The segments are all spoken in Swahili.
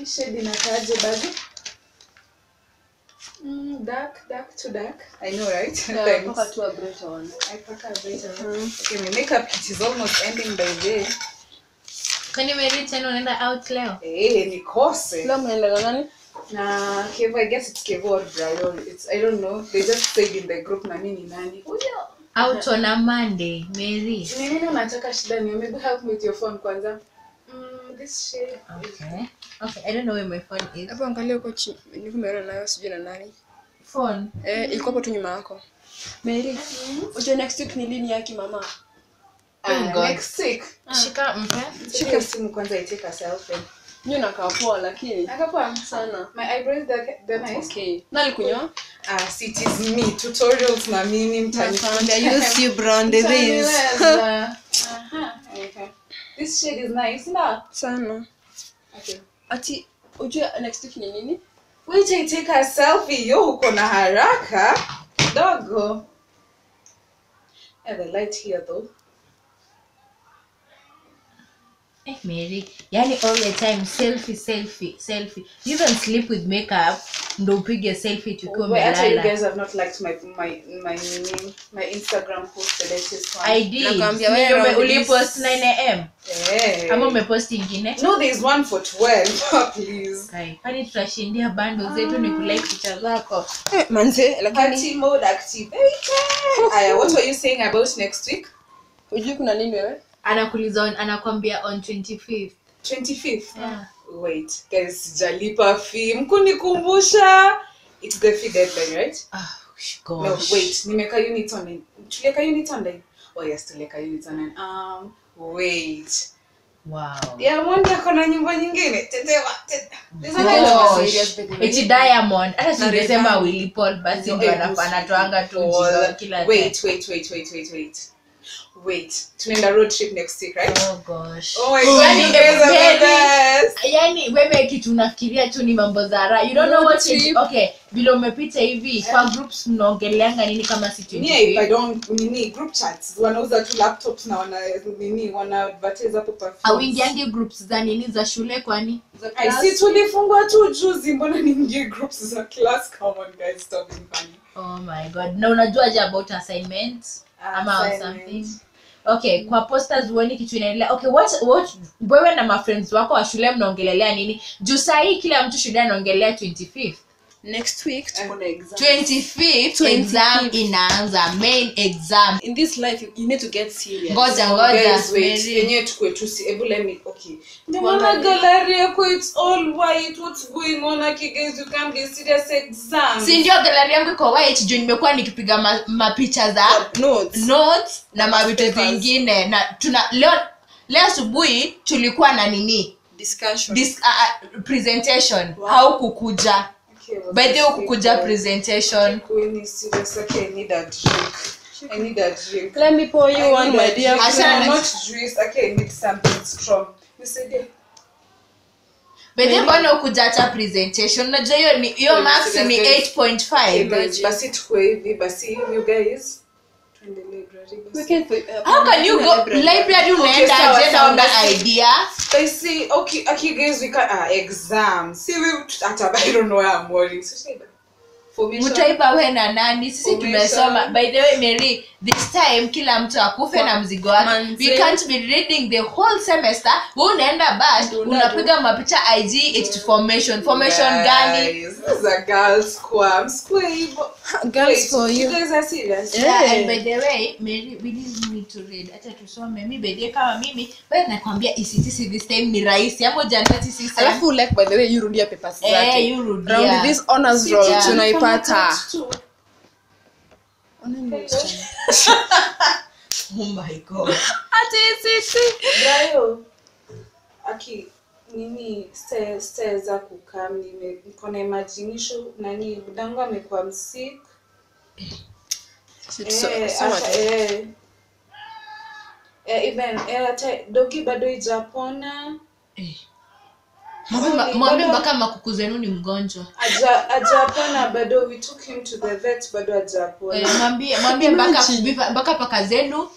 Shade inakaaje bado? Dark to dark. I know, right? Yeah, paka tu a brighter one. I paka a brighter one. Okay, my makeup kit is almost ending by day. Can you marry tena unaenda out leo? Nikose. Leo mnaenda na nani? Na Kevo, I guess it's Kevo or Brian. I don't know. They just said in the group na mimi nani. Out on a Monday, Mary. Nini unataka shida ni? Maybe help me with your phone kwanza. This shade. Okay. I don't know where my phone is. Hapo angalia uko chini. Niko mbele nayo sijui na nani. Phone? Ilikuwa hapo tu nyuma yako. Mary, unajua next week ni lini yaki mama? Next week. Shika simu kwanza itake a selfie. Nyo nakaa poa lakini. Nakapoa sana. My eyebrows they're nice. Okay. Nani kunyoa? It is me. Tutorials na mimi mtanifunza. I use you brown the this. Okay. This shade is nice, na? Sana. Okay. Ati unajua next week ni nini? Wait, I take a selfie. Yo uko na haraka. Dogo. The light here though. Mary, yani all the time selfie. You even sleep with makeup ndo upige selfie tukiwa umelala. You guys have not liked my Instagram post, the latest one. I did. Nakwambia wewe ulipost 9 am. Ama umepost ingine? No, there is one for 12. Please. Kwani tutashindia bando zetu ni kulike picha zako. Manze, lakini party mode active. What were you saying about next week? Unajua kuna nini wewe? Anakuuliza anakuambia on 25th. 25th? Yeah. Wait, guys, sijalipa fee. Mkunikumbusha. It's the fee deadline, right? Gosh. No, wait. Nimeka unit online. Tuleka unit online. Oh yes, tuleka unit online. Wait. Wow. Yeah, mwani akona nyumba nyingine. Tetewa. It's Diamond. Hata singesema Willy Paul basi ndio anatoanga tu kila Wait, tunaenda road trip next week, right? Oh gosh. Oh my god, you guys are the best. Yani wewe kitu unafikiria tu ni mambo za raha. You don't know what trip. Okay, bila umepita hivi kwa groups mnaongeleanga nini kama si 25? Yeah, if I don't group chats. Wanauza tu laptops na wana advertise hapo perfume. Awingiangi groups za nini za shule kwani? I see tulifungwa tu juzi, mbona niingie groups za class? Come on guys, stop being funny. Oh my god. Na unajua je about assignments? Ama something. Okay, kwa posters uone kitu inaendelea. Okay, what wewe na my friends wako wa shule mnaongelelea nini? Juu saa hii kila mtu shule anaongelea 25th. Next week tuko na exam. 25th exam inaanza, main exam. In this life you need to get serious. Ngoja. Yenyewe tukue tu able let me okay. Mwana gallery yako it's all white. What's going on guys? You can't be serious exam. Si ndio gallery yangu iko white juu nimekuwa nikipiga mapicha za notes na mavitu vingine na leo asubuhi tulikuwa na nini? Discussion. Presentation. How kukuja? By the way, kukuja presentation. Queen is serious. Okay, I need a drink. Let me pour you one, my dear. Not juice. Okay, I need something strong. You said it. By the way, bwana ukuja hata presentation. Unajua hiyo max ni 8.5. Basi tukue hivi, basi you guys. How can you go library unaenda agenda on the idea? I see. Okay guys, we can exam. See I don't know where I'm worrying. So say Mutaipa we na nani? Sisi tumesoma. By the way, Mary, this time kila mtu akufe na mzigo wake. We can't be reading the whole semester. Unaenda bad, unapiga mapicha IG it's formation. Formation gani? This is a girls squam. Girls for you. You guys are serious? Yeah, and by the way, Mary, we didn't need to read. Acha tusome. Mimi by the way kama mimi, bado nakwambia ECTC this time ni rahisi. Hapo January sisi. Alafu like by the way you rudia papers zake. You rudia. Round this honors roll tunaipata. Oh my god. Brayo. Nini stairs za kukam niko na imagination nani budangu amekuwa msick. Even hata dogi bado ijapona. Mwambie mpaka makuku zenu ni mgonjwa. Ajapona bado, we took him to the vet bado ajapona. Mwambie mpaka paka zenu,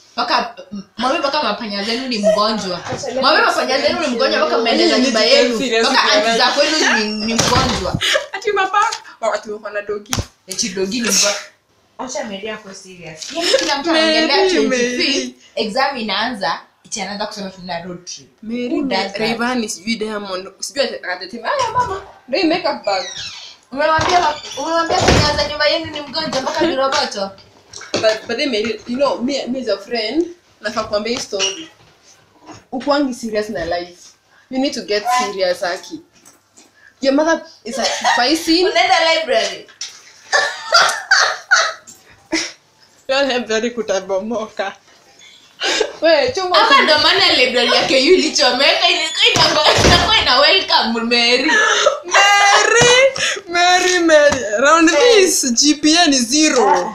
mwambie mpaka mapanya zenu ni mgonjwa. Mwambie mapanya zenu ni mgonjwa mpaka mmeendeza nyumba yenu. Mpaka anti za kwenu ni mgonjwa. Ati watu wana dogi. Eti dogi ni mgonjwa. Acha Mary kwa serious. Yaani kila mtu anaangalia 25 exam inaanza. Anaanza kusema tuna road trip. Rayvanny sijui Diamond sijui atatetea mama ndio makeup bag. Umemwambia kuanza nyumba yenu ni mgonjwa mpaka ni roboto. But they made it, you know, me as a friend nafaa kuambia story. Ukwangi serious na life. You need to get serious Aki. Your mother is advising. Unaenda library. Library kutabomoka. Wewe chunga. Hapa ndo maana library yake ilichomeka ilikuwa ina welcome Mary. Round this GPA ni 0.